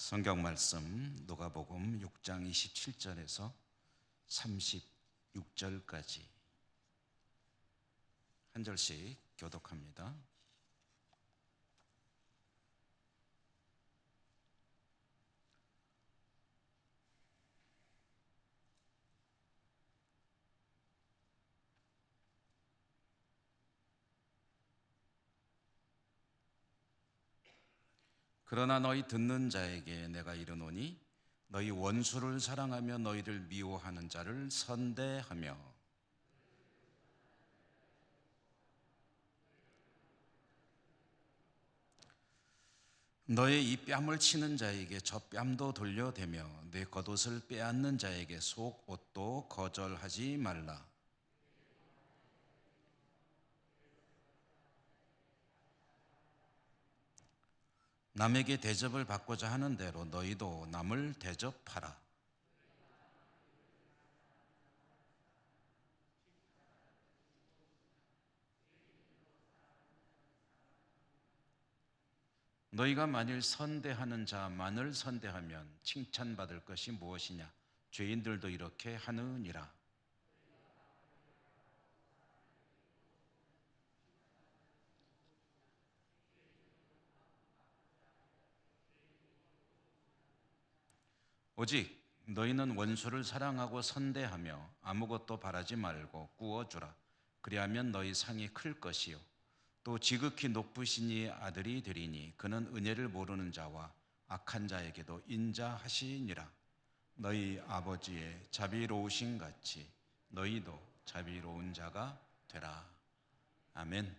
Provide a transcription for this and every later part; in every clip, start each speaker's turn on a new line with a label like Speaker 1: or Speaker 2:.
Speaker 1: 성경 말씀 누가복음 6장 27절에서 36절까지 한 절씩 교독합니다. 그러나 너희 듣는 자에게 내가 이르노니 너희 원수를 사랑하며 너희를 미워하는 자를 선대하며 너의 이 뺨을 치는 자에게 저 뺨도 돌려대며 내 겉옷을 빼앗는 자에게 속 옷도 거절하지 말라. 남에게 대접을 받고자 하는 대로 너희도 남을 대접하라. 너희가 만일 선대하는 자만을 선대하면 칭찬받을 것이 무엇이냐? 죄인들도 이렇게 하느니라. 오직 너희는 원수를 사랑하고 선대하며 아무것도 바라지 말고 꾸어주라. 그리하면 너희 상이 클 것이요 또 지극히 높으신 이 아들이 되리니 그는 은혜를 모르는 자와 악한 자에게도 인자하시니라. 너희 아버지의 자비로우신 같이 너희도 자비로운 자가 되라. 아멘.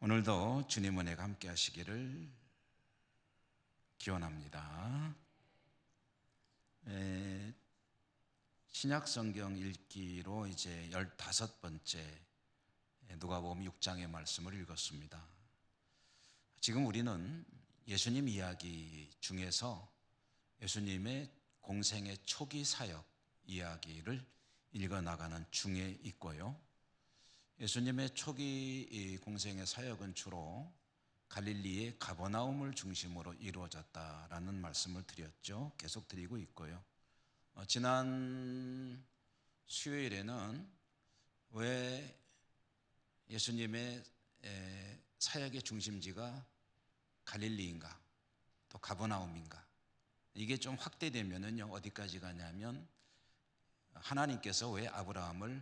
Speaker 1: 오늘도 주님 은혜가 함께 하시기를 기원합니다. 신약 성경 읽기로 이제 15번째 누가복음 6장의 말씀을 읽었습니다. 지금 우리는 예수님 이야기 중에서 예수님의 공생의 초기 사역 이야기를 읽어나가는 중에 있고요. 예수님의 초기 공생의 사역은 주로 갈릴리의 가버나움을 중심으로 이루어졌다라는 말씀을 드렸죠. 계속 드리고 있고요. 지난 수요일에는 왜 예수님의 사역의 중심지가 갈릴리인가 또 가버나움인가, 이게 좀 확대되면은요 어디까지 가냐면 하나님께서 왜 아브라함을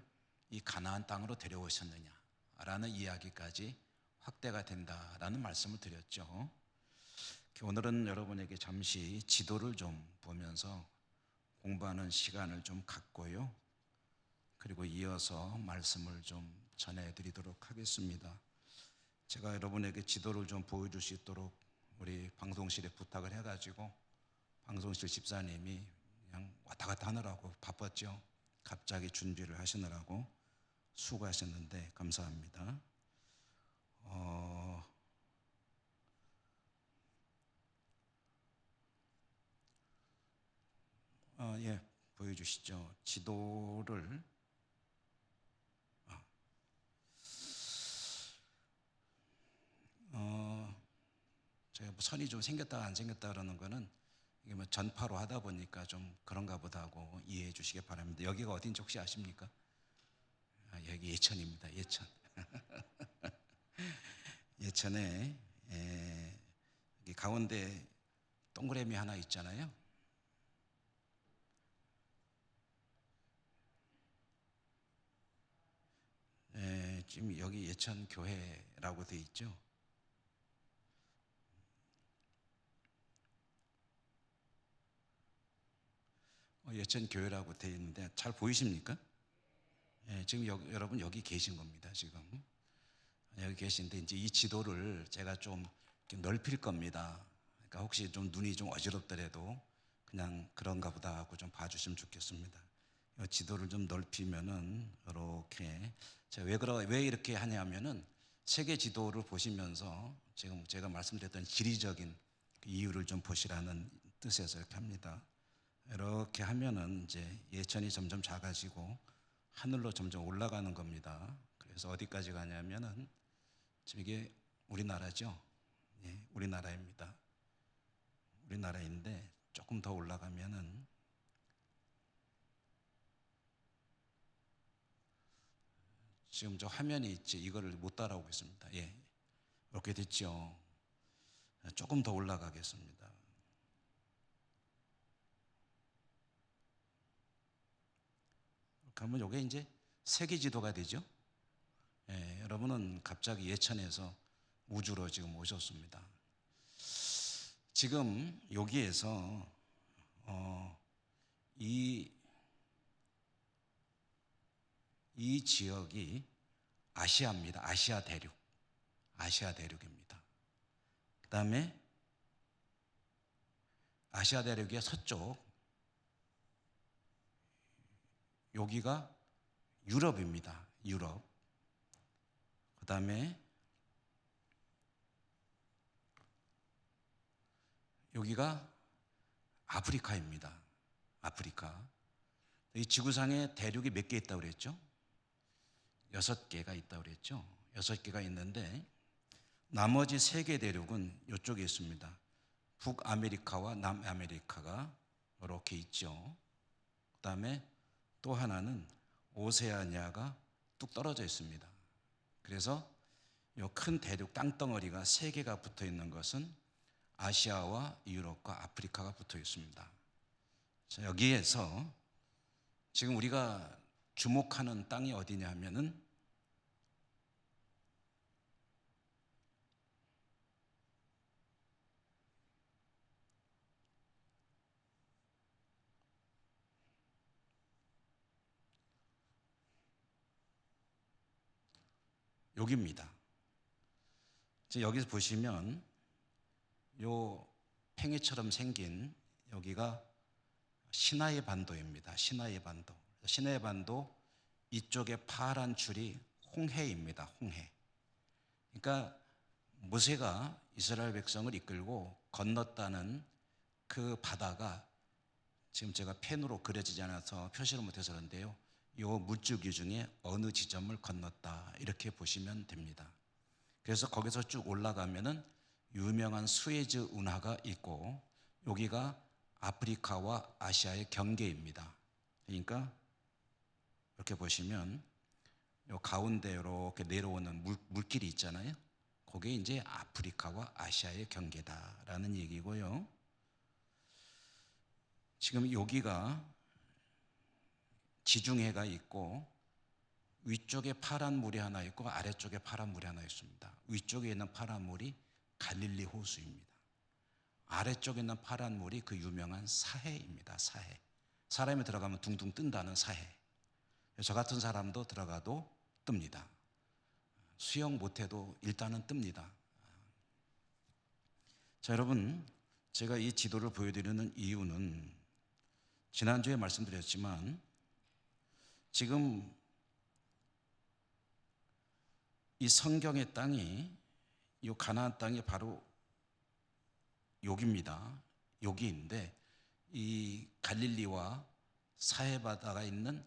Speaker 1: 이 가나안 땅으로 데려오셨느냐라는 이야기까지 확대가 된다라는 말씀을 드렸죠. 오늘은 여러분에게 잠시 지도를 좀 보면서 공부하는 시간을 좀 갖고요. 그리고 이어서 말씀을 좀 전해드리도록 하겠습니다. 제가 여러분에게 지도를 좀 보여줄 수 있도록 우리 방송실에 부탁을 해가지고 방송실 집사님이 그냥 왔다 갔다 하느라고 바빴죠. 갑자기 준비를 하시느라고 수고하셨는데 감사합니다. 예, 보여주시죠. 지도를 제가 뭐 선이 좀 생겼다 안 생겼다 그러는 거는 이게 뭐 전파로 하다 보니까 좀 그런가 보다 하고 이해해 주시기 바랍니다. 여기가 어딘지 혹시 아십니까? 여기 예천입니다. 예천. 예천에 여기 가운데 동그라미 하나 있잖아요. 지금 여기 예천 교회라고 돼 있죠. 예천 교회라고 돼 있는데 잘 보이십니까? 지금 여러분 여기 계신 겁니다. 지금 여기 계신데 이제 이 지도를 제가 좀 넓힐 겁니다. 그러니까 혹시 좀 눈이 좀 어지럽더라도 그냥 그런가 보다 하고 좀 봐주시면 좋겠습니다. 이 지도를 좀 넓히면은 이렇게 제가 왜 이렇게 하냐면은 세계 지도를 보시면서 지금 제가 말씀드렸던 지리적인 이유를 좀 보시라는 뜻에서 이렇게 합니다. 이렇게 하면은 이제 예천이 점점 작아지고 하늘로 점점 올라가는 겁니다. 그래서 어디까지 가냐면은 지금 이게 우리나라죠. 예, 우리나라입니다. 나라인데 조금 더 올라가면은 지금 저 화면이 있지, 이거를 못 따라오고 있습니다. 예, 이렇게 됐죠. 조금 더 올라가겠습니다. 그러면 이게 이제 세계 지도가 되죠. 예, 여러분은 갑자기 예천에서 우주로 지금 오셨습니다. 지금 여기에서 이 지역이 아시아입니다. 아시아 대륙, 아시아 대륙입니다. 그 다음에 아시아 대륙의 서쪽, 여기가 유럽입니다. 유럽. 그 다음에 여기가 아프리카입니다. 아프리카. 이 지구상에 대륙이 몇 개 있다고 그랬죠? 6개가 있다고 그랬죠? 6개가 있는데 나머지 3개 대륙은 이쪽에 있습니다. 북아메리카와 남아메리카가 이렇게 있죠. 그 다음에 또 하나는 오세아니아가 뚝 떨어져 있습니다. 그래서 이 큰 대륙 땅덩어리가 3개가 붙어 있는 것은 아시아와 유럽과 아프리카가 붙어 있습니다. 자, 여기에서 지금 우리가 주목하는 땅이 어디냐 하면은 여기입니다. 여기서 보시면 요 팽이처럼 생긴 여기가 시나이 반도입니다. 시나이 반도. 시나이 반도 이쪽에 파란 줄이 홍해입니다. 홍해. 그러니까 모세가 이스라엘 백성을 이끌고 건넜다는 그 바다가 지금 제가 펜으로 그려지지 않아서 표시를 못해서 그런데요. 요 물줄기 중에 어느 지점을 건넜다 이렇게 보시면 됩니다. 그래서 거기서 쭉 올라가면은 유명한 수에즈 운하가 있고 여기가 아프리카와 아시아의 경계입니다. 그러니까 이렇게 보시면 요 가운데 이렇게 내려오는 물길이 있잖아요. 그게 이제 아프리카와 아시아의 경계다라는 얘기고요. 지금 여기가 지중해가 있고 위쪽에 파란 물이 하나 있고 아래쪽에 파란 물이 하나 있습니다. 위쪽에 있는 파란 물이 갈릴리 호수입니다. 아래쪽에 있는 파란 물이 그 유명한 사해입니다. 사해. 사람이 들어가면 둥둥 뜬다는 사해. 저 같은 사람도 들어가도 뜹니다. 수영 못해도 일단은 뜹니다. 자, 여러분, 제가 이 지도를 보여드리는 이유는 지난주에 말씀드렸지만 지금 이 성경의 땅이, 이 가나안 땅이 바로 여기입니다. 여기인데 이 갈릴리와 사해바다가 있는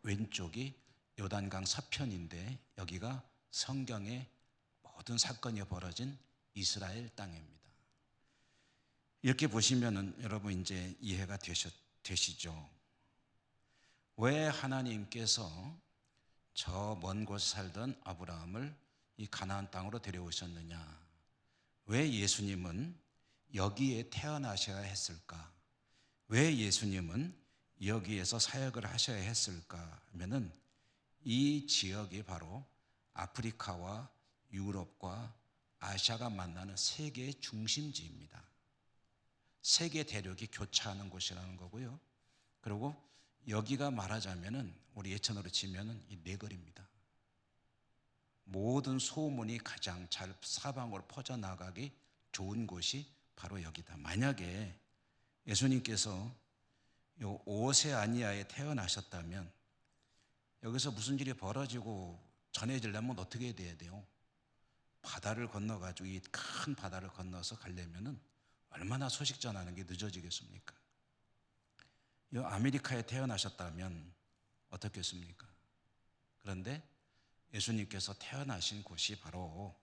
Speaker 1: 왼쪽이 요단강 서편인데 여기가 성경의 모든 사건이 벌어진 이스라엘 땅입니다. 이렇게 보시면은 여러분 이제 이해가 되시죠? 왜 하나님께서 저 먼 곳에 살던 아브라함을 이 가나안 땅으로 데려오셨느냐? 왜 예수님은 여기에 태어나셔야 했을까? 왜 예수님은 여기에서 사역을 하셔야 했을까 하면은 이 지역이 바로 아프리카와 유럽과 아시아가 만나는 세계의 중심지입니다. 세계 대륙이 교차하는 곳이라는 거고요. 그리고 여기가 말하자면은 우리 예천으로 치면은 이 네거리입니다. 모든 소문이 가장 잘 사방으로 퍼져나가기 좋은 곳이 바로 여기다. 만약에 예수님께서 요 오세아니아에 태어나셨다면 여기서 무슨 일이 벌어지고 전해지려면 어떻게 돼야 돼요? 바다를 건너가지고 이 큰 바다를 건너서 가려면은 얼마나 소식 전하는 게 늦어지겠습니까? 이 아메리카에 태어나셨다면 어떻겠습니까? 그런데 예수님께서 태어나신 곳이 바로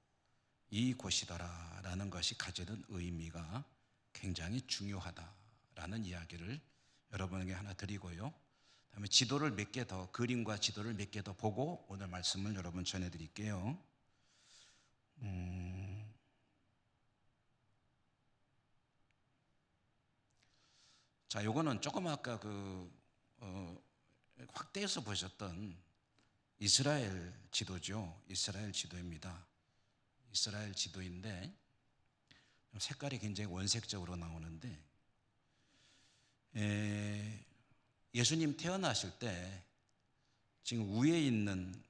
Speaker 1: 이 곳이더라라는 것이 가지는 의미가 굉장히 중요하다라는 이야기를 여러분에게 하나 드리고요. 그다음에 지도를 몇 개 더, 그림과 지도를 몇 개 더 보고 오늘 말씀을 여러분 전해드릴게요. 자, 요거는 조금 아까 확대해서 보셨던 이스라엘 지도죠. 이스라엘 지도입니다. 이스라엘 지도인데 색깔이 굉장히 원색적으로 나오는데 예수님 태어나실 때 지금 위에 있는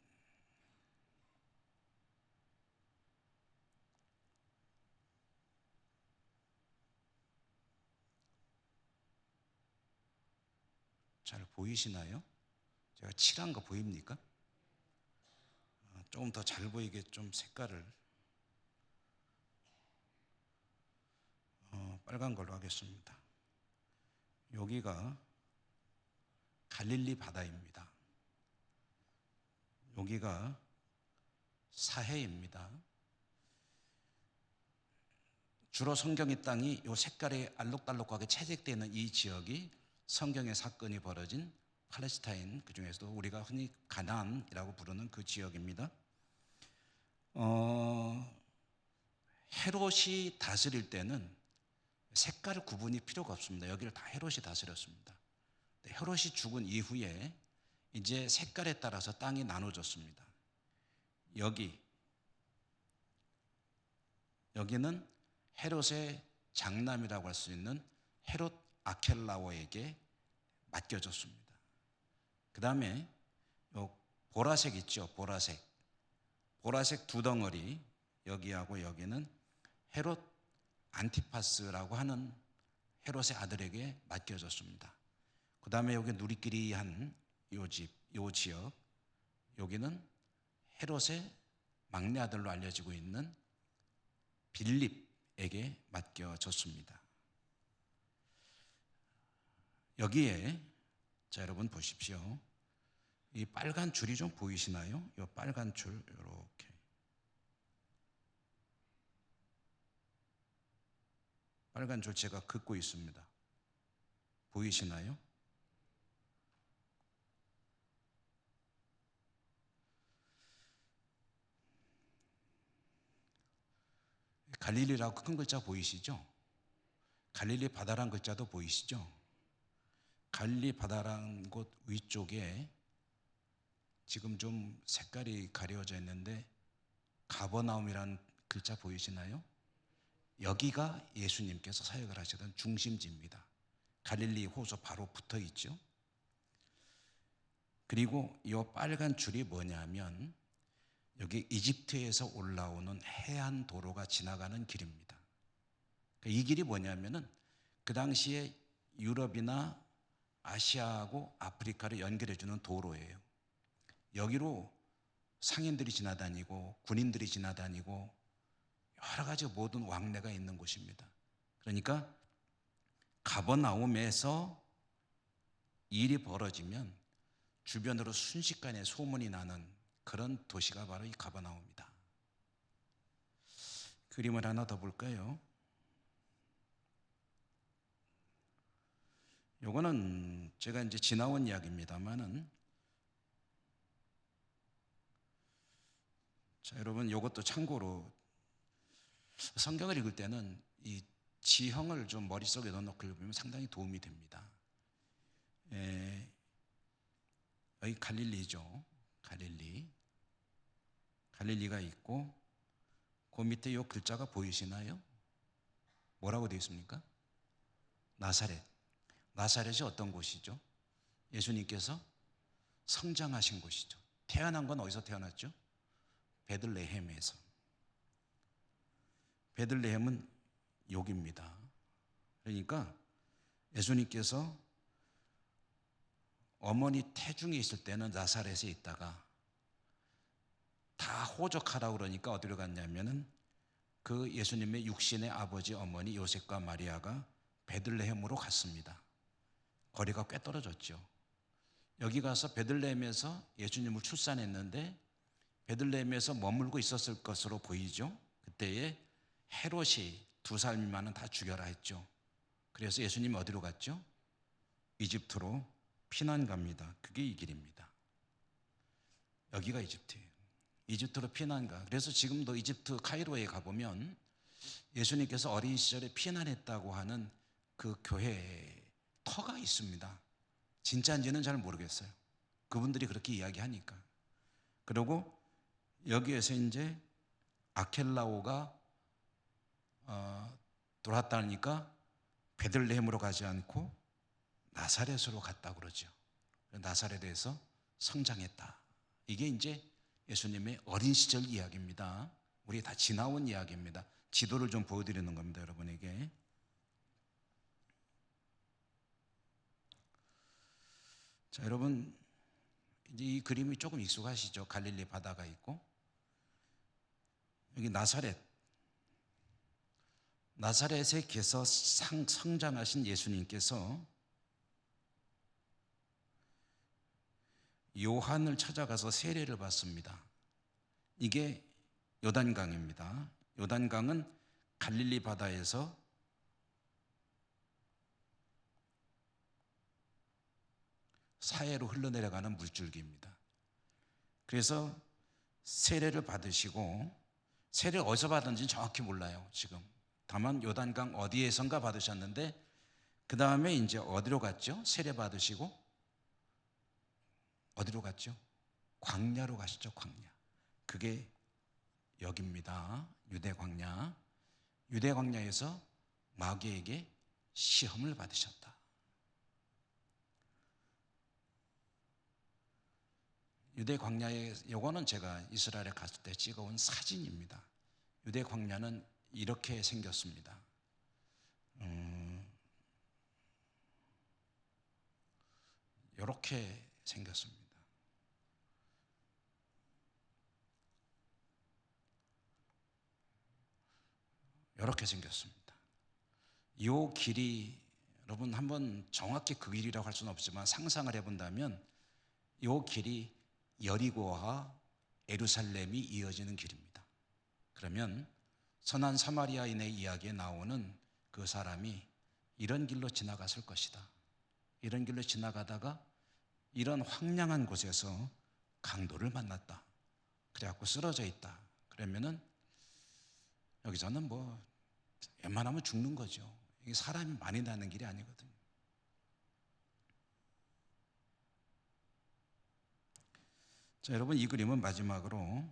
Speaker 1: 잘 보이시나요? 제가 칠한 거 보입니까? 조금 더 잘 보이게 좀 색깔을 빨간 걸로 하겠습니다. 여기가 갈릴리 바다입니다. 여기가 사해입니다. 주로 성경의 땅이 이 색깔이 알록달록하게 채색되어 있는 이 지역이 성경의 사건이 벌어진 팔레스타인, 그 중에서도 우리가 흔히 가나안이라고 부르는 그 지역입니다. 헤롯이 다스릴 때는 색깔 구분이 필요가 없습니다. 여기를 다 헤롯이 다스렸습니다. 헤롯이 죽은 이후에 이제 색깔에 따라서 땅이 나눠졌습니다. 여기는 헤롯의 장남이라고 할 수 있는 헤롯 아켈라오에게 맡겨졌습니다. 그 다음에 보라색 있죠, 보라색 두 덩어리, 여기하고 여기는 헤롯 안티파스라고 하는 헤롯의 아들에게 맡겨졌습니다. 그 다음에 여기 누리끼리한 요 지역, 여기는 헤롯의 막내 아들로 알려지고 있는 빌립에게 맡겨졌습니다. 여기에 자, 여러분 보십시오. 이 빨간 줄이 좀 보이시나요? 이 빨간 줄 이렇게. 빨간 줄 제가 긋고 있습니다. 보이시나요? 갈릴리라고 큰 글자 보이시죠? 갈릴리 바다란 글자도 보이시죠? 갈릴리 바다란 곳 위쪽에 지금 좀 색깔이 가려져 있는데 가버나움이라는 글자 보이시나요? 여기가 예수님께서 사역을 하시던 중심지입니다. 갈릴리 호수 바로 붙어 있죠. 그리고 이 빨간 줄이 뭐냐면 여기 이집트에서 올라오는 해안 도로가 지나가는 길입니다. 이 길이 뭐냐면은 그 당시에 유럽이나 아시아하고 아프리카를 연결해주는 도로예요. 여기로 상인들이 지나다니고 군인들이 지나다니고 여러 가지 모든 왕래가 있는 곳입니다. 그러니까 가버나움에서 일이 벌어지면 주변으로 순식간에 소문이 나는 그런 도시가 바로 이 가버나움이다. 그림을 하나 더 볼까요? 요거는 제가 이제 지나온 이야기입니다만은, 자, 여러분 요것도 참고로 성경을 읽을 때는 이 지형을 좀 머릿속에 넣어놓고 읽으면 상당히 도움이 됩니다. 여기 갈릴리죠. 갈릴리가 있고 그 밑에 요 글자가 보이시나요? 뭐라고 되어 있습니까? 나사렛. 나사렛이 어떤 곳이죠? 예수님께서 성장하신 곳이죠. 태어난 건 어디서 태어났죠? 베들레헴에서. 베들레헴은 여기입니다. 그러니까 예수님께서 어머니 태중에 있을 때는 나사렛에 있다가 다 호적하라고 그러니까 어디로 갔냐면은 그 예수님의 육신의 아버지 어머니 요셉과 마리아가 베들레헴으로 갔습니다. 거리가 꽤 떨어졌죠. 여기 가서 베들레헴에서 예수님을 출산했는데 베들레헴에서 머물고 있었을 것으로 보이죠. 그때에 헤롯이 2살 미만은 다 죽여라 했죠. 그래서 예수님 어디로 갔죠? 이집트로 피난 갑니다. 그게 이 길입니다. 여기가 이집트예요. 이집트로 피난 가. 그래서 지금도 이집트 카이로에 가보면 예수님께서 어린 시절에 피난했다고 하는 그 교회에 터가 있습니다. 진짜인지는 잘 모르겠어요. 그분들이 그렇게 이야기하니까. 그리고 여기에서 이제 아켈라오가 돌아왔다니까 베들레헴으로 가지 않고 나사렛으로 갔다 그러죠. 나사렛에서 성장했다. 이게 이제 예수님의 어린 시절 이야기입니다. 우리 다 지나온 이야기입니다. 지도를 좀 보여드리는 겁니다, 여러분에게. 자, 여러분 이제 이 그림이 조금 익숙하시죠? 갈릴리 바다가 있고 여기 나사렛에 계서 성장하신 예수님께서 요한을 찾아가서 세례를 받습니다. 이게 요단강입니다. 요단강은 갈릴리 바다에서 사해로 흘러내려가는 물줄기입니다. 그래서 세례를 받으시고, 세례를 어디서 받은지는 정확히 몰라요, 지금. 다만 요단강 어디에선가 받으셨는데, 그 다음에 이제 어디로 갔죠? 세례 받으시고 어디로 갔죠? 광야로 가시죠, 광야. 그게 여기입니다. 유대 광야. 유대 광야에서 마귀에게 시험을 받으셨다. 유대 광야에, 요거는 제가 이스라엘에 갔을 때 찍어온 사진입니다. 유대 광야는 이렇게 생겼습니다. 이렇게 생겼습니다. 이렇게 생겼습니다. 이 길이, 여러분 한번 정확히 그 길이라고 할 수는 없지만 상상을 해본다면 이 길이 여리고와 예루살렘이 이어지는 길입니다. 그러면 선한 사마리아인의 이야기에 나오는 그 사람이 이런 길로 지나갔을 것이다. 이런 길로 지나가다가 이런 황량한 곳에서 강도를 만났다. 그래갖고 쓰러져 있다. 그러면은 여기서는 뭐 웬만하면 죽는 거죠. 이게 사람이 많이 나는 길이 아니거든요. 자, 여러분 이 그림은 마지막으로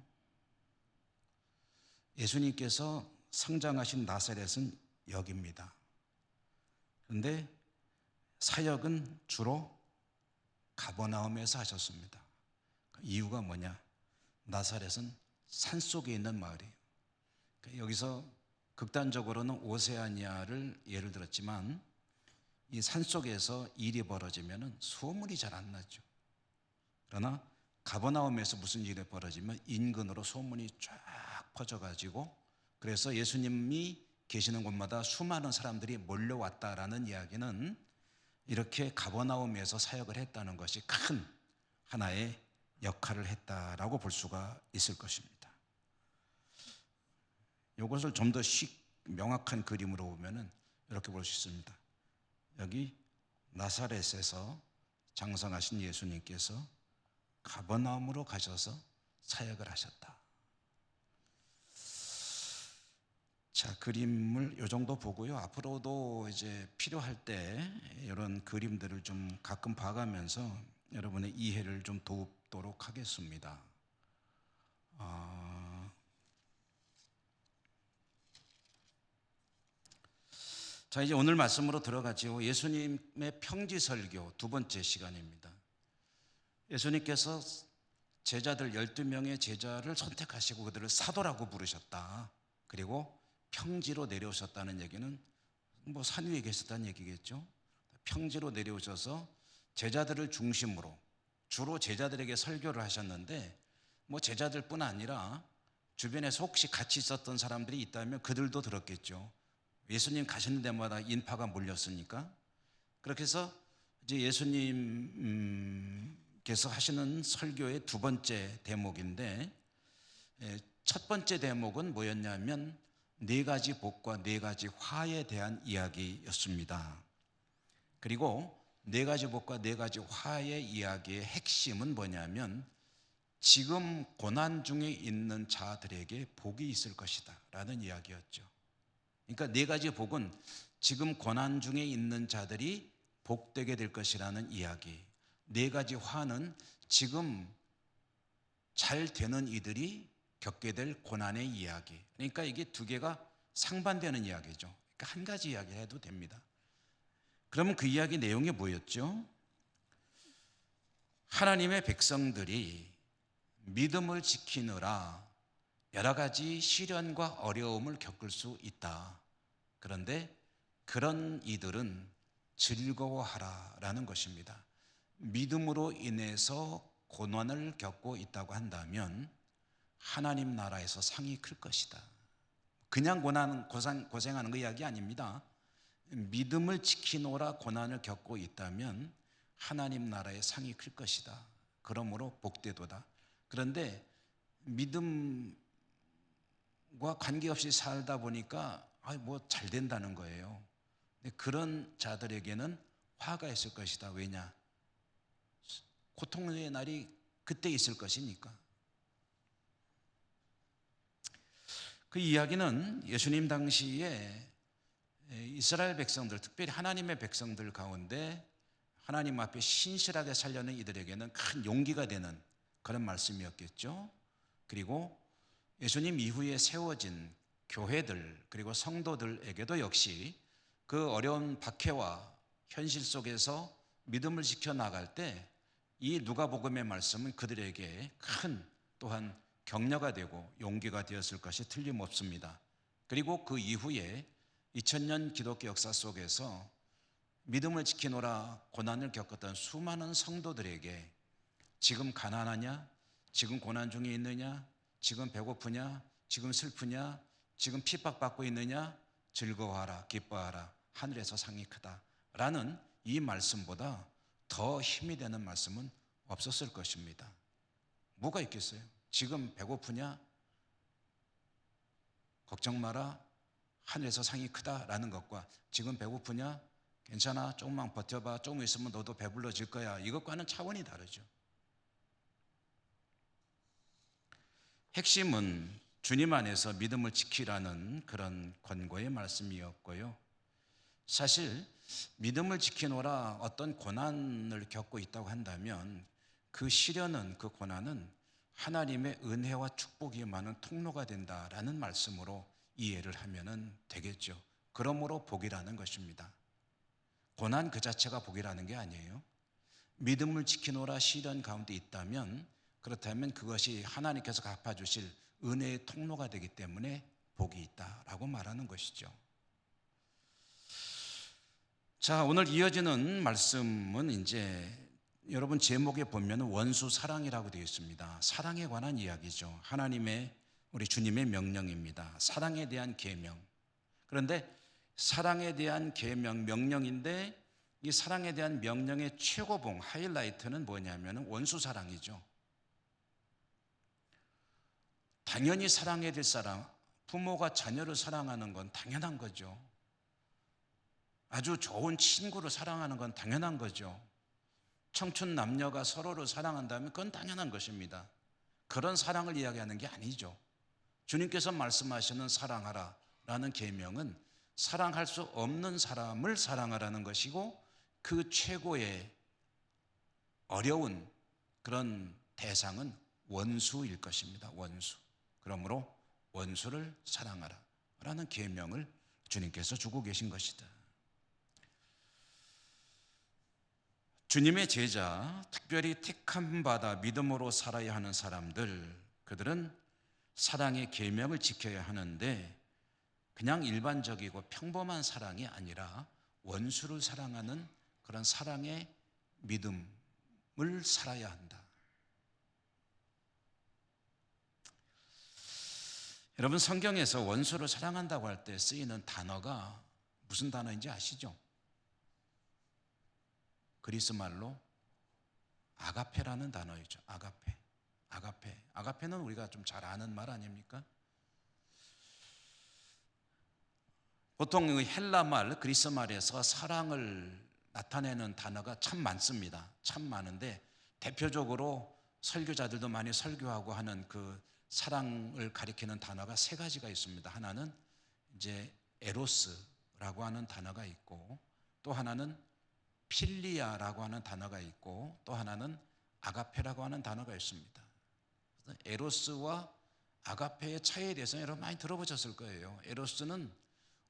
Speaker 1: 예수님께서 성장하신 나사렛은 여기입니다. 그런데 사역은 주로 가버나움에서 하셨습니다. 이유가 뭐냐? 나사렛은 산속에 있는 마을이에요. 여기서 극단적으로는 오세아니아를 예를 들었지만 이 산속에서 일이 벌어지면 소문이 잘 안 나죠. 그러나 가버나움에서 무슨 일이 벌어지면 인근으로 소문이 쫙 퍼져가지고, 그래서 예수님이 계시는 곳마다 수많은 사람들이 몰려왔다라는 이야기는 이렇게 가버나움에서 사역을 했다는 것이 큰 하나의 역할을 했다라고 볼 수가 있을 것입니다. 이것을 좀 더 명확한 그림으로 보면은 이렇게 볼 수 있습니다. 여기 나사렛에서 장성하신 예수님께서 가버나움으로 가셔서 사역을 하셨다. 자, 그림을 이 정도 보고요. 앞으로도 이제 필요할 때 이런 그림들을 좀 가끔 봐가면서 여러분의 이해를 좀 돕도록 하겠습니다. 자, 이제 오늘 말씀으로 들어가지요. 예수님의 평지설교 두 번째 시간입니다. 예수님께서 제자들 12명의 제자를 선택하시고 그들을 사도라고 부르셨다. 그리고 평지로 내려오셨다는 얘기는 뭐 산 위에 계셨다는 얘기겠죠. 평지로 내려오셔서 제자들을 중심으로 주로 제자들에게 설교를 하셨는데, 뭐 제자들뿐 아니라 주변에서 혹시 같이 있었던 사람들이 있다면 그들도 들었겠죠. 예수님 가시는 데마다 인파가 몰렸으니까. 그렇게 해서 이제 예수님께서 하시는 설교의 두 번째 대목인데, 첫 번째 대목은 뭐였냐면 네 가지 복과 네 가지 화에 대한 이야기였습니다. 그리고 네 가지 복과 네 가지 화의 이야기의 핵심은 뭐냐면 지금 고난 중에 있는 자들에게 복이 있을 것이다 라는 이야기였죠. 그러니까 네 가지 복은 지금 고난 중에 있는 자들이 복되게 될 것이라는 이야기, 네 가지 화는 지금 잘 되는 이들이 겪게 될 고난의 이야기. 그러니까 이게 두 개가 상반되는 이야기죠. 그러니까 한 가지 이야기를 해도 됩니다. 그러면 그 이야기 내용이 뭐였죠? 하나님의 백성들이 믿음을 지키느라 여러 가지 시련과 어려움을 겪을 수 있다. 그런데 그런 이들은 즐거워하라라는 것입니다. 믿음으로 인해서 고난을 겪고 있다고 한다면 하나님 나라에서 상이 클 것이다. 그냥 고생하는 거 이야기 아닙니다. 믿음을 지키노라 고난을 겪고 있다면 하나님 나라의 상이 클 것이다. 그러므로 복되도다. 그런데 믿음과 관계없이 살다 보니까 뭐 잘 된다는 거예요. 근데 그런 자들에게는 화가 있을 것이다. 왜냐? 고통의 날이 그때 있을 것이니까. 그 이야기는 예수님 당시에 이스라엘 백성들, 특별히 하나님의 백성들 가운데 하나님 앞에 신실하게 살려는 이들에게는 큰 용기가 되는 그런 말씀이었겠죠. 그리고 예수님 이후에 세워진 교회들 그리고 성도들에게도 역시 그 어려운 박해와 현실 속에서 믿음을 지켜나갈 때 이 누가복음의 말씀은 그들에게 큰 또한 격려가 되고 용기가 되었을 것이 틀림없습니다. 그리고 그 이후에 2000년 기독교 역사 속에서 믿음을 지키노라 고난을 겪었던 수많은 성도들에게 지금 가난하냐? 지금 고난 중에 있느냐? 지금 배고프냐? 지금 슬프냐? 지금 핍박받고 있느냐? 즐거워하라, 기뻐하라, 하늘에서 상이 크다 라는 이 말씀보다 더 힘이 되는 말씀은 없었을 것입니다. 뭐가 있겠어요? 지금 배고프냐? 걱정 마라, 하늘에서 상이 크다라는 것과 지금 배고프냐? 괜찮아, 조금만 버텨봐, 조금 있으면 너도 배불러질 거야, 이것과는 차원이 다르죠. 핵심은 주님 안에서 믿음을 지키라는 그런 권고의 말씀이었고요. 사실 믿음을 지키노라 어떤 고난을 겪고 있다고 한다면 그 시련은, 그 고난은 하나님의 은혜와 축복이 많은 통로가 된다라는 말씀으로 이해를 하면 되겠죠. 그러므로 복이라는 것입니다. 고난 그 자체가 복이라는 게 아니에요. 믿음을 지키노라 시련 가운데 있다면, 그렇다면 그것이 하나님께서 갚아주실 은혜의 통로가 되기 때문에 복이 있다라고 말하는 것이죠. 자, 오늘 이어지는 말씀은 이제 여러분 제목에 보면 원수 사랑이라고 되어 있습니다. 사랑에 관한 이야기죠. 하나님의, 우리 주님의 명령입니다. 사랑에 대한 계명. 그런데 사랑에 대한 계명, 명령인데 이 사랑에 대한 명령의 최고봉, 하이라이트는 뭐냐면 원수 사랑이죠. 당연히 사랑해야 될 사랑, 부모가 자녀를 사랑하는 건 당연한 거죠. 아주 좋은 친구를 사랑하는 건 당연한 거죠. 청춘 남녀가 서로를 사랑한다면 그건 당연한 것입니다. 그런 사랑을 이야기하는 게 아니죠. 주님께서 말씀하시는 사랑하라 라는 계명은 사랑할 수 없는 사람을 사랑하라는 것이고, 그 최고의 어려운 그런 대상은 원수일 것입니다. 원수. 그러므로 원수를 사랑하라 라는 계명을 주님께서 주고 계신 것이다. 주님의 제자, 특별히 택함 받아 믿음으로 살아야 하는 사람들, 그들은 사랑의 계명을 지켜야 하는데 그냥 일반적이고 평범한 사랑이 아니라 원수를 사랑하는 그런 사랑의 믿음을 살아야 한다. 여러분, 성경에서 원수를 사랑한다고 할 때 쓰이는 단어가 무슨 단어인지 아시죠? 그리스 말로 아가페라는 단어이죠. 아가페. 아가페는 우리가 좀 잘 아는 말 아닙니까? 보통 이 헬라 말, 그리스 말에서 사랑을 나타내는 단어가 참 많습니다. 참 많은데 대표적으로 설교자들도 많이 설교하고 하는 그 사랑을 가리키는 단어가 세 가지가 있습니다. 하나는 이제 에로스라고 하는 단어가 있고, 또 하나는 필리아라고 하는 단어가 있고, 또 하나는 아가페라고 하는 단어가 있습니다. 에로스와 아가페의 차이에 대해서 여러분 많이 들어보셨을 거예요. 에로스는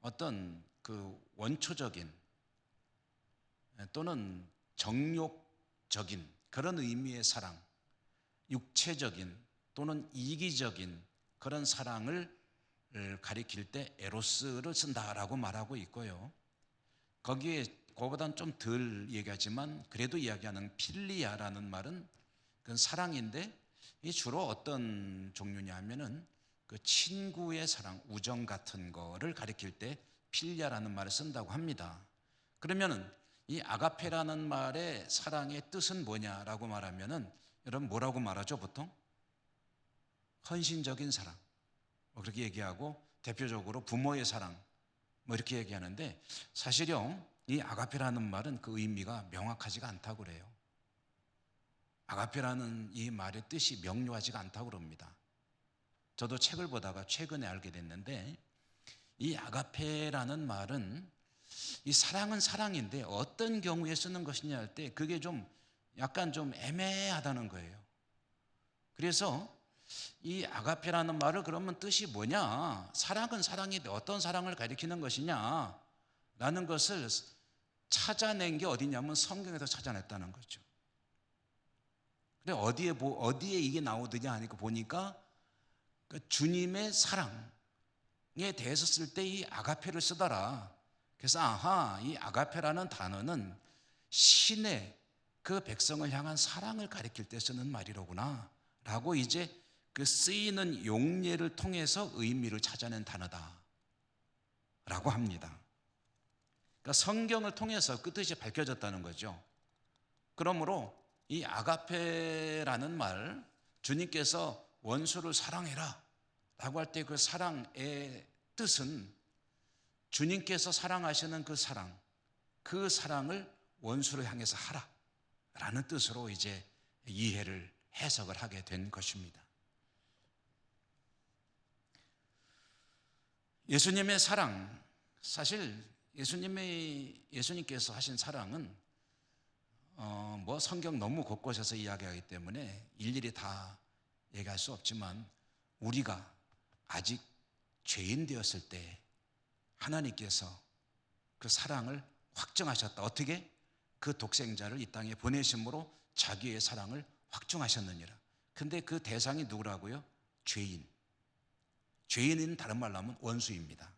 Speaker 1: 어떤 그 원초적인 또는 정욕적인 그런 의미의 사랑, 육체적인 또는 이기적인 그런 사랑을 가리킬 때 에로스를 쓴다라고 말하고 있고요. 거기에 그거보다는 좀 덜 얘기하지만 그래도 이야기하는 필리아라는 말은 그건 사랑인데 이 주로 어떤 종류냐 하면은 그 친구의 사랑, 우정 같은 거를 가리킬 때 필리아라는 말을 쓴다고 합니다. 그러면은 이 아가페라는 말의 사랑의 뜻은 뭐냐라고 말하면은 여러분 뭐라고 말하죠 보통? 헌신적인 사랑, 뭐 그렇게 얘기하고 대표적으로 부모의 사랑 뭐 이렇게 얘기하는데 사실요 이 아가페라는 말은 그 의미가 명확하지가 않다고 그래요. 아가페라는 이 말의 뜻이 명료하지가 않다고 그럽니다. 저도 책을 보다가 최근에 알게 됐는데 이 아가페라는 말은 이 사랑은 사랑인데 어떤 경우에 쓰는 것이냐 할 때 그게 좀 약간 좀 애매하다는 거예요. 그래서 이 아가페라는 말을 그러면 뜻이 뭐냐, 사랑은 사랑인데 어떤 사랑을 가리키는 것이냐 라는 것을 찾아낸 게 어디냐면 성경에서 찾아냈다는 거죠. 근데 어디에 이게 나오더냐 하니까 보니까 그 주님의 사랑에 대해서 쓸 때 이 아가페를 쓰더라. 그래서 아하, 이 아가페라는 단어는 신의 그 백성을 향한 사랑을 가리킬 때 쓰는 말이로구나 라고 이제 그 쓰이는 용례를 통해서 의미를 찾아낸 단어다 라고 합니다. 그러니까 성경을 통해서 그 뜻이 밝혀졌다는 거죠. 그러므로 이 아가페라는 말, 주님께서 원수를 사랑해라 라고 할 때 그 사랑의 뜻은 주님께서 사랑하시는 그 사랑을 원수를 향해서 하라 라는 뜻으로 이제 이해를 해석을 하게 된 것입니다. 예수님의 사랑, 사실 예수님께서 하신 사랑은 뭐 성경 너무 곳곳에서 이야기하기 때문에 일일이 다 얘기할 수 없지만 우리가 아직 죄인 되었을 때 하나님께서 그 사랑을 확증하셨다. 어떻게? 그 독생자를 이 땅에 보내심으로 자기의 사랑을 확증하셨느니라. 근데 그 대상이 누구라고요? 죄인. 죄인은 다른 말로 하면 원수입니다.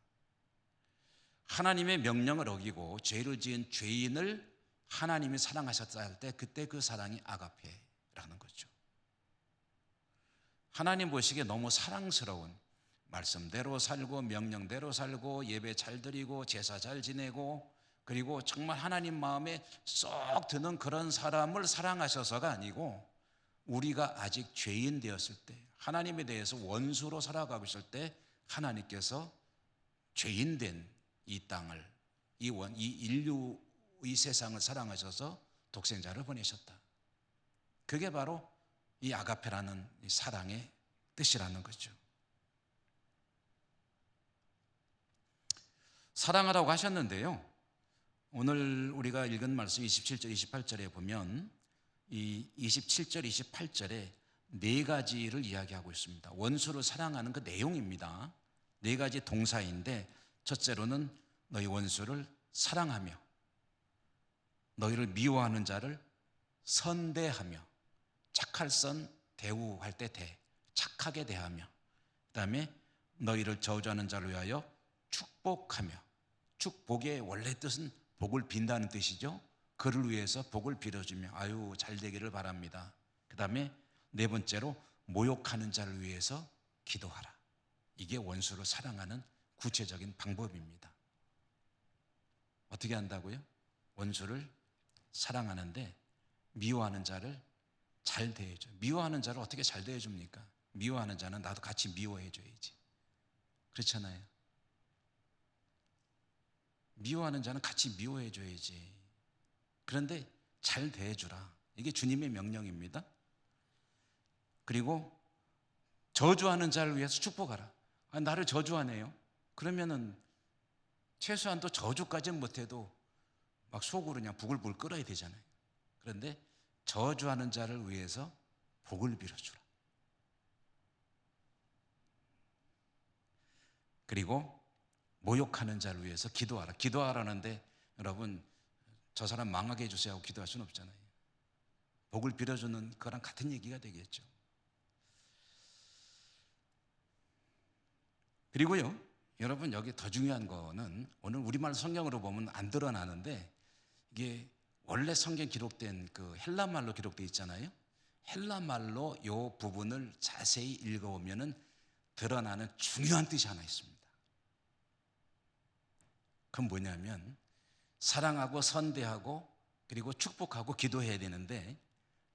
Speaker 1: 하나님의 명령을 어기고 죄를 지은 죄인을 하나님이 사랑하셨다 할 때 그때 그 사랑이 아가페라는 거죠. 하나님 보시기에 너무 사랑스러운, 말씀대로 살고 명령대로 살고 예배 잘 드리고 제사 잘 지내고 그리고 정말 하나님 마음에 쏙 드는 그런 사람을 사랑하셔서가 아니고 우리가 아직 죄인 되었을 때 하나님에 대해서 원수로 살아가고 있을 때 하나님께서 죄인 된 이 땅을 이 인류 이 세상을 사랑하셔서 독생자를 보내셨다. 그게 바로 이 아가페라는 이 사랑의 뜻이라는 거죠. 사랑하라고 하셨는데요. 오늘 우리가 읽은 말씀 27절, 28절에 보면 이 27절, 28절에 네 가지를 이야기하고 있습니다. 원수를 사랑하는 그 내용입니다. 네 가지 동사인데 첫째로는 너희 원수를 사랑하며 너희를 미워하는 자를 선대하며 착할선 대우할 때 착하게 대하며 그 다음에 너희를 저주하는 자를 위하여 축복하며 축복의 원래 뜻은 복을 빈다는 뜻이죠. 그를 위해서 복을 빌어주며 아유 잘 되기를 바랍니다. 그 다음에 네 번째로 모욕하는 자를 위해서 기도하라. 이게 원수를 사랑하는 구체적인 방법입니다. 어떻게 한다고요? 원수를 사랑하는데 미워하는 자를 잘 대해줘. 미워하는 자를 어떻게 잘 대해줍니까? 미워하는 자는 나도 같이 미워해줘야지. 그렇잖아요. 미워하는 자는 같이 미워해 줘야지. 그런데 잘 대해주라. 이게 주님의 명령입니다. 그리고 저주하는 자를 위해서 축복하라. 나를 저주하네요. 그러면은 최소한 또 저주까지는 못해도 막 속으로 그냥 부글부글 끓어야 되잖아요. 그런데 저주하는 자를 위해서 복을 빌어주라. 그리고 모욕하는 자를 위해서 기도하라. 기도하라는데 여러분, 저 사람 망하게 해주세요 하고 기도할 수는 없잖아요. 복을 빌어주는 거랑 같은 얘기가 되겠죠. 그리고요, 여러분, 여기 더 중요한 거는 오늘 우리말 성경으로 보면 안 드러나는데, 이게 원래 성경 기록된 그 헬라말로 기록되어 있잖아요. 헬라말로 이 부분을 자세히 읽어보면 드러나는 중요한 뜻이 하나 있습니다. 그건 뭐냐면, 사랑하고 선대하고 그리고 축복하고 기도해야 되는데,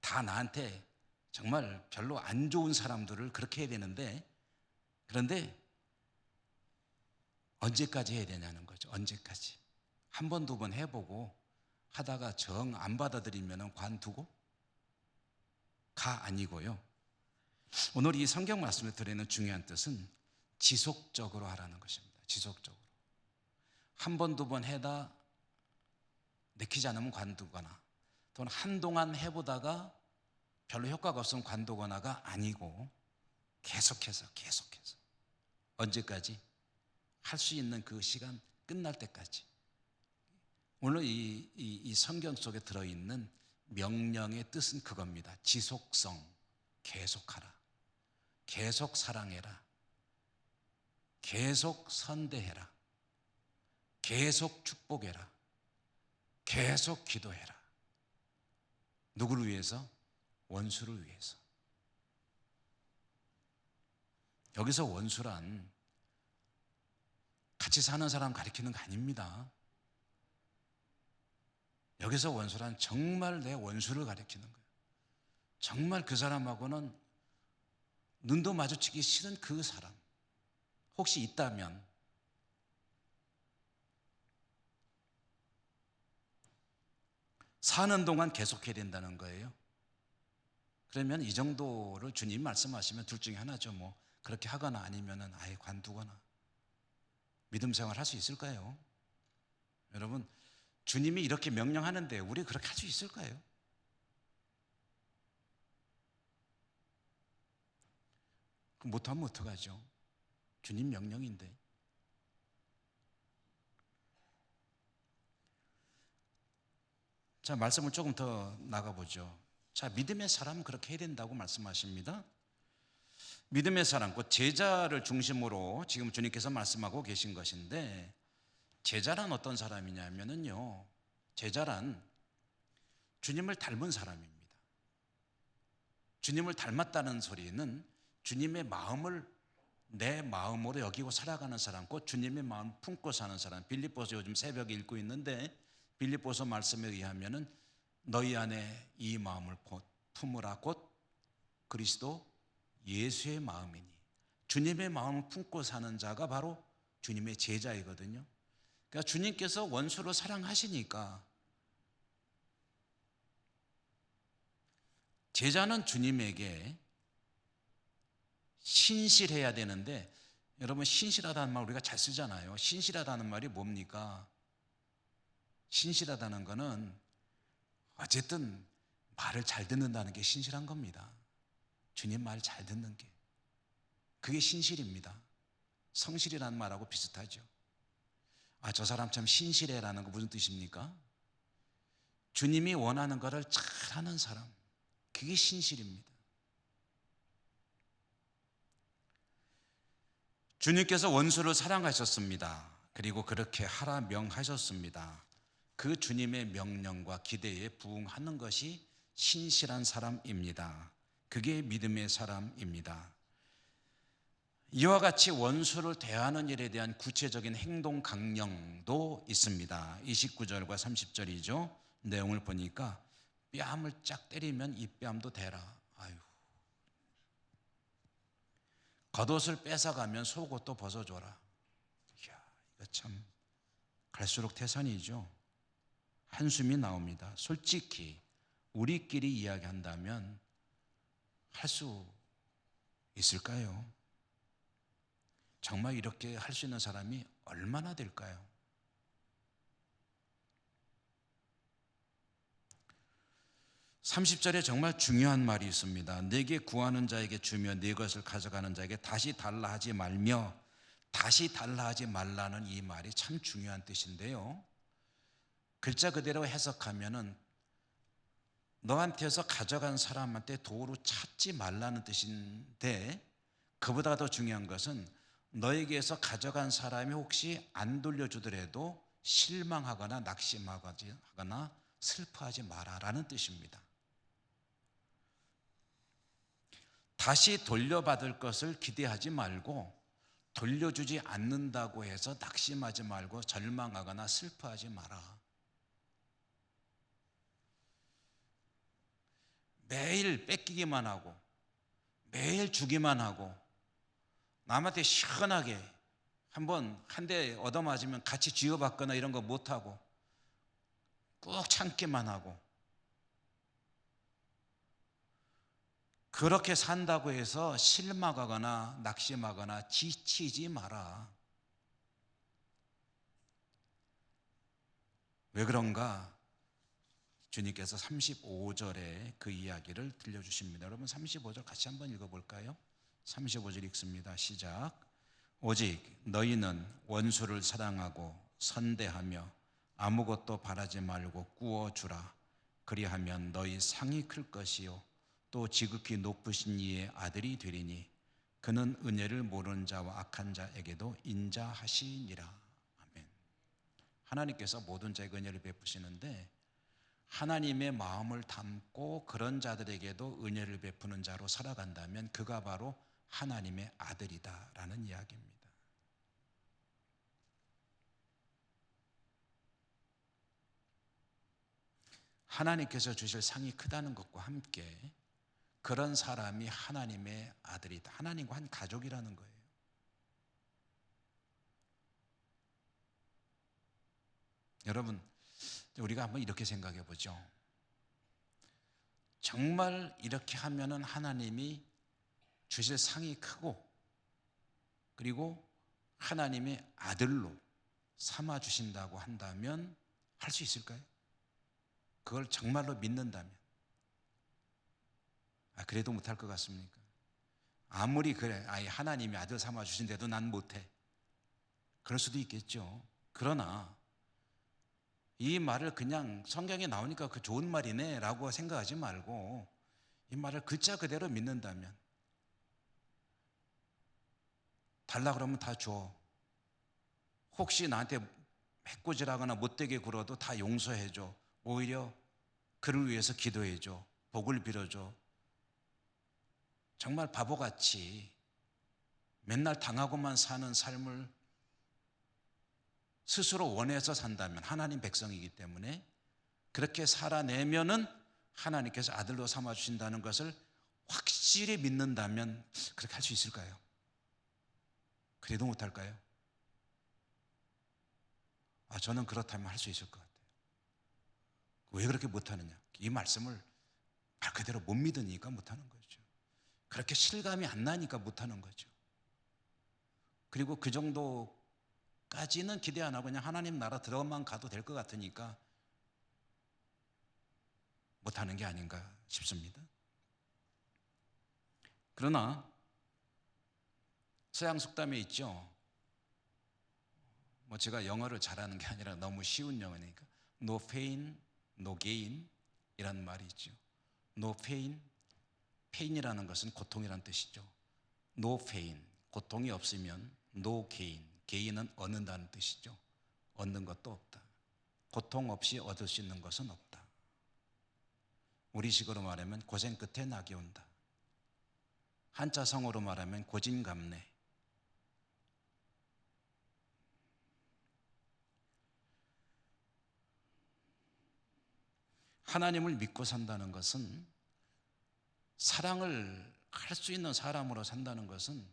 Speaker 1: 다 나한테 정말 별로 안 좋은 사람들을 그렇게 해야 되는데, 그런데 언제까지 해야 되냐는 거죠. 언제까지. 한 번, 두 번 해보고 하다가 정 안 받아들이면 관두고 가 아니고요. 오늘 이 성경 말씀에 들어있는 중요한 뜻은 지속적으로 하라는 것입니다. 지속적으로. 한 번, 두 번 해다 내키지 않으면 관두거나, 또는 한동안 해보다가 별로 효과가 없으면 관두거나가 아니고 계속해서 언제까지? 할 수 있는 그 시간 끝날 때까지. 오늘 이 성경 속에 들어있는 명령의 뜻은 그겁니다. 지속성, 계속하라, 계속 사랑해라, 계속 선대해라, 계속 축복해라, 계속 기도해라. 누구를 위해서? 원수를 위해서. 여기서 원수란 같이 사는 사람 가리키는 거 아닙니다. 여기서 원수란 정말 내 원수를 가리키는 거예요. 정말 그 사람하고는 눈도 마주치기 싫은 그 사람, 혹시 있다면 사는 동안 계속해야 된다는 거예요. 그러면 이 정도를 주님 말씀하시면 둘 중에 하나죠. 뭐 그렇게 하거나 아니면 아예 관두거나. 믿음 생활 할 수 있을까요? 여러분, 주님이 이렇게 명령하는데 우리 그렇게 할 수 있을까요? 못하면 어떡하죠? 주님 명령인데. 자, 말씀을 조금 더 나가보죠. 자, 믿음의 사람은 그렇게 해야 된다고 말씀하십니다. 믿음의 사람, 곧 제자를 중심으로 지금 주님께서 말씀하고 계신 것인데, 제자란 어떤 사람이냐면요, 제자란 주님을 닮은 사람입니다. 주님을 닮았다는 소리는 주님의 마음을 내 마음으로 여기고 살아가는 사람, 곧 주님의 마음 품고 사는 사람. 빌립보서 요즘 새벽에 읽고 있는데, 빌립보서 말씀에 의하면 너희 안에 이 마음을 품으라, 곧 그리스도 예수의 마음이니. 주님의 마음을 품고 사는 자가 바로 주님의 제자이거든요. 그러니까 주님께서 원수를 사랑하시니까 제자는 주님에게 신실해야 되는데, 여러분, 신실하다는 말 우리가 잘 쓰잖아요. 신실하다는 말이 뭡니까? 신실하다는 거는 어쨌든 말을 잘 듣는다는 게 신실한 겁니다. 주님 말 잘 듣는 게, 그게 신실입니다. 성실이라는 말하고 비슷하죠. 저 사람 참 신실해라는 거 무슨 뜻입니까? 주님이 원하는 것을 잘하는 사람, 그게 신실입니다. 주님께서 원수를 사랑하셨습니다. 그리고 그렇게 하라 명하셨습니다. 그 주님의 명령과 기대에 부응하는 것이 신실한 사람입니다. 그게 믿음의 사람입니다. 이와 같이 원수를 대하는 일에 대한 구체적인 행동 강령도 있습니다. 29절과 30절이죠. 내용을 보니까 뺨을 쫙 때리면 이 뺨도 대라. 아유. 겉옷을 뺏어가면 속옷도 벗어줘라. 이야, 이거 참 갈수록 태산이죠. 한숨이 나옵니다. 솔직히 우리끼리 이야기한다면 할 수 있을까요? 정말 이렇게 할 수 있는 사람이 얼마나 될까요? 30절에 정말 중요한 말이 있습니다. 내게 구하는 자에게 주며 네 것을 가져가는 자에게 다시 달라 하지 말며, 다시 달라 하지 말라는 이 말이 참 중요한 뜻인데요, 글자 그대로 해석하면은 너한테서 가져간 사람한테 도로 찾지 말라는 뜻인데, 그보다 더 중요한 것은 너에게서 가져간 사람이 혹시 안 돌려주더라도 실망하거나 낙심하거나 슬퍼하지 마라라는 뜻입니다. 다시 돌려받을 것을 기대하지 말고, 돌려주지 않는다고 해서 낙심하지 말고 절망하거나 슬퍼하지 마라. 매일 뺏기기만 하고 매일 주기만 하고 남한테 시원하게 한 대 얻어맞으면 같이 쥐어받거나 이런 거 못하고 꾹 참기만 하고, 그렇게 산다고 해서 실망하거나 낙심하거나 지치지 마라. 왜 그런가? 주님께서 35절에 그 이야기를 들려주십니다. 여러분 35절 같이 한번 읽어볼까요? 35절 읽습니다. 시작. 오직 너희는 원수를 사랑하고 선대하며 아무것도 바라지 말고 꾸어주라. 그리하면 너희 상이 클 것이요 또 지극히 높으신 이의 아들이 되리니 그는 은혜를 모르는 자와 악한 자에게도 인자하시니라. 아멘. 하나님께서 모든 자에게 은혜를 베푸시는데, 하나님의 마음을 담고 그런 자들에게도 은혜를 베푸는 자로 살아간다면 그가 바로 하나님의 아들이다라는 이야기입니다. 하나님께서 주실 상이 크다는 것과 함께 그런 사람이 하나님의 아들이다, 하나님과 한 가족이라는 거예요. 여러분, 우리가 한번 이렇게 생각해 보죠. 정말 이렇게 하면은 하나님이 주실 상이 크고, 그리고 하나님의 아들로 삼아 주신다고 한다면 할 수 있을까요? 그걸 정말로 믿는다면. 그래도 못할 것 같습니까? 아무리 그래, 하나님이 아들 삼아 주신데도 난 못해, 그럴 수도 있겠죠. 그러나 이 말을 그냥 성경에 나오니까 그 좋은 말이네 라고 생각하지 말고, 이 말을 글자 그대로 믿는다면, 달라 그러면 다 줘. 혹시 나한테 해코지라거나 못되게 굴어도 다 용서해줘. 오히려 그를 위해서 기도해줘. 복을 빌어줘. 정말 바보같이 맨날 당하고만 사는 삶을 스스로 원해서 산다면, 하나님 백성이기 때문에 그렇게 살아내면은 하나님께서 아들로 삼아주신다는 것을 확실히 믿는다면 그렇게 할 수 있을까요? 그래도 못할까요? 저는 그렇다면 할 수 있을 것 같아요. 왜 그렇게 못하느냐? 이 말씀을 말 그대로 못 믿으니까 못하는 거죠. 그렇게 실감이 안 나니까 못하는 거죠. 그리고 그 정도까지는 기대 안 하고 그냥 하나님 나라 들어만 가도 될 것 같으니까 못하는 게 아닌가 싶습니다. 그러나 서양 속담에 있죠. 제가 영어를 잘하는 게 아니라 너무 쉬운 영어니까 No pain, no gain 이라는 말이 있죠. No pain, pain이라는 것은 고통이라는 뜻이죠. No pain, 고통이 없으면 no gain, gain은 얻는다는 뜻이죠. 얻는 것도 없다. 고통 없이 얻을 수 있는 것은 없다. 우리식으로 말하면 고생 끝에 낙이 온다. 한자성어로 말하면 고진감래. 하나님을 믿고 산다는 것은, 사랑을 할 수 있는 사람으로 산다는 것은,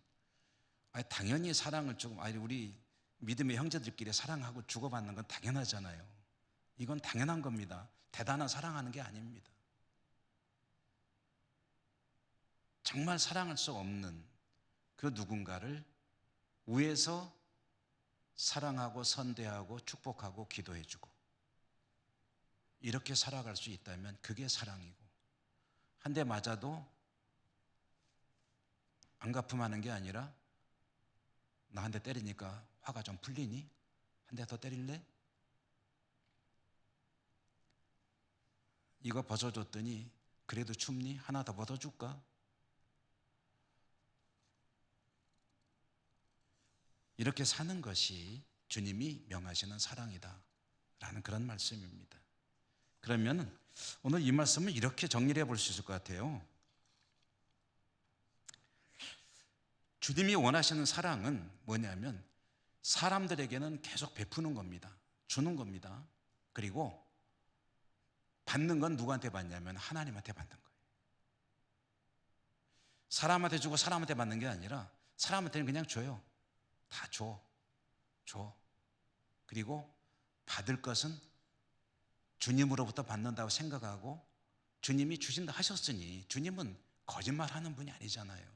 Speaker 1: 당연히 사랑을 조금, 우리 믿음의 형제들끼리 사랑하고 주고받는 건 당연하잖아요. 이건 당연한 겁니다. 대단한 사랑하는 게 아닙니다. 정말 사랑할 수 없는 그 누군가를 위에서 사랑하고 선대하고 축복하고 기도해주고 이렇게 살아갈 수 있다면 그게 사랑이고, 한 대 맞아도 안 갚음하는 게 아니라 나 한 대 때리니까 화가 좀 풀리니? 한 대 더 때릴래? 이거 벗어줬더니 그래도 춥니? 하나 더 벗어줄까? 이렇게 사는 것이 주님이 명하시는 사랑이다 라는 그런 말씀입니다. 그러면 오늘 이 말씀을 이렇게 정리를 해볼 수 있을 것 같아요. 주님이 원하시는 사랑은 뭐냐면 사람들에게는 계속 베푸는 겁니다. 주는 겁니다. 그리고 받는 건 누구한테 받냐면 하나님한테 받는 거예요. 사람한테 주고 사람한테 받는 게 아니라 사람한테는 그냥 줘요. 다 줘. 그리고 받을 것은 주님으로부터 받는다고 생각하고, 주님이 주신다 하셨으니 주님은 거짓말하는 분이 아니잖아요.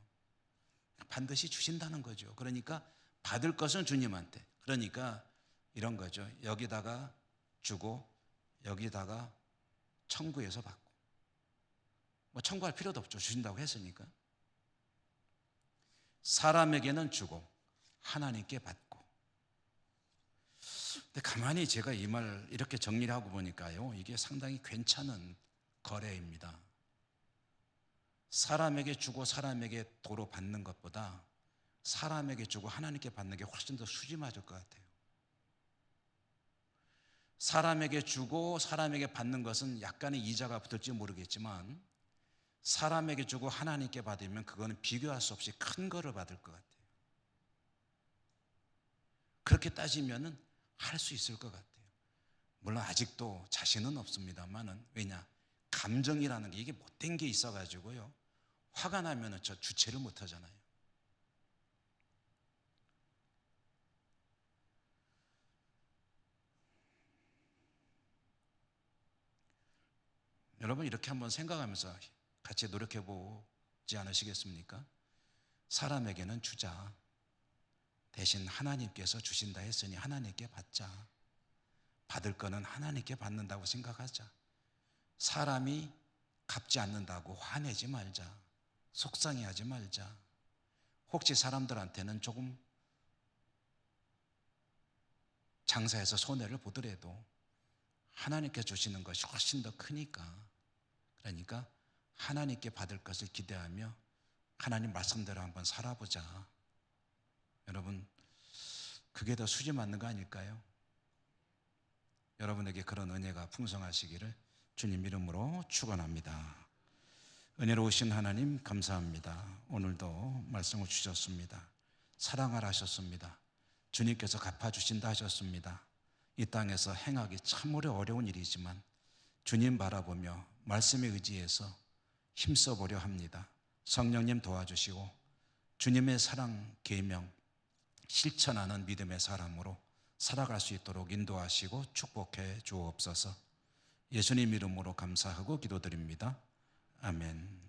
Speaker 1: 반드시 주신다는 거죠. 그러니까 받을 것은 주님한테. 그러니까 이런 거죠. 여기다가 주고 여기다가 청구해서 받고. 뭐 청구할 필요도 없죠. 주신다고 했으니까. 사람에게는 주고 하나님께 받고. 근데 가만히 제가 이 말 이렇게 정리를 하고 보니까요, 이게 상당히 괜찮은 거래입니다. 사람에게 주고 사람에게 도로 받는 것보다 사람에게 주고 하나님께 받는 게 훨씬 더 수지 맞을 것 같아요. 사람에게 주고 사람에게 받는 것은 약간의 이자가 붙을지 모르겠지만, 사람에게 주고 하나님께 받으면 그거는 비교할 수 없이 큰 거를 받을 것 같아요. 그렇게 따지면은 할 수 있을 것 같아요. 물론 아직도 자신은 없습니다만은, 왜냐? 감정이라는 게 이게 못된 게 있어가지고요, 화가 나면은 저 주체를 못 하잖아요. 여러분 이렇게 한번 생각하면서 같이 노력해 보지 않으시겠습니까? 사람에게는 주자. 대신 하나님께서 주신다 했으니 하나님께 받자. 받을 거는 하나님께 받는다고 생각하자. 사람이 갚지 않는다고 화내지 말자. 속상해하지 말자. 혹시 사람들한테는 조금 장사해서 손해를 보더라도 하나님께 주시는 것이 훨씬 더 크니까, 그러니까 하나님께 받을 것을 기대하며 하나님 말씀대로 한번 살아보자. 여러분, 그게 더 수지 맞는 거 아닐까요? 여러분에게 그런 은혜가 풍성하시기를 주님 이름으로 축원합니다. 은혜로우신 하나님 감사합니다. 오늘도 말씀을 주셨습니다. 사랑하라 하셨습니다. 주님께서 갚아주신다 하셨습니다. 이 땅에서 행하기 참으로 어려운 일이지만 주님 바라보며 말씀에 의지해서 힘써보려 합니다. 성령님 도와주시고 주님의 사랑 계명 실천하는 믿음의 사람으로 살아갈 수 있도록 인도하시고 축복해 주옵소서. 예수님 이름으로 감사하고 기도드립니다. 아멘.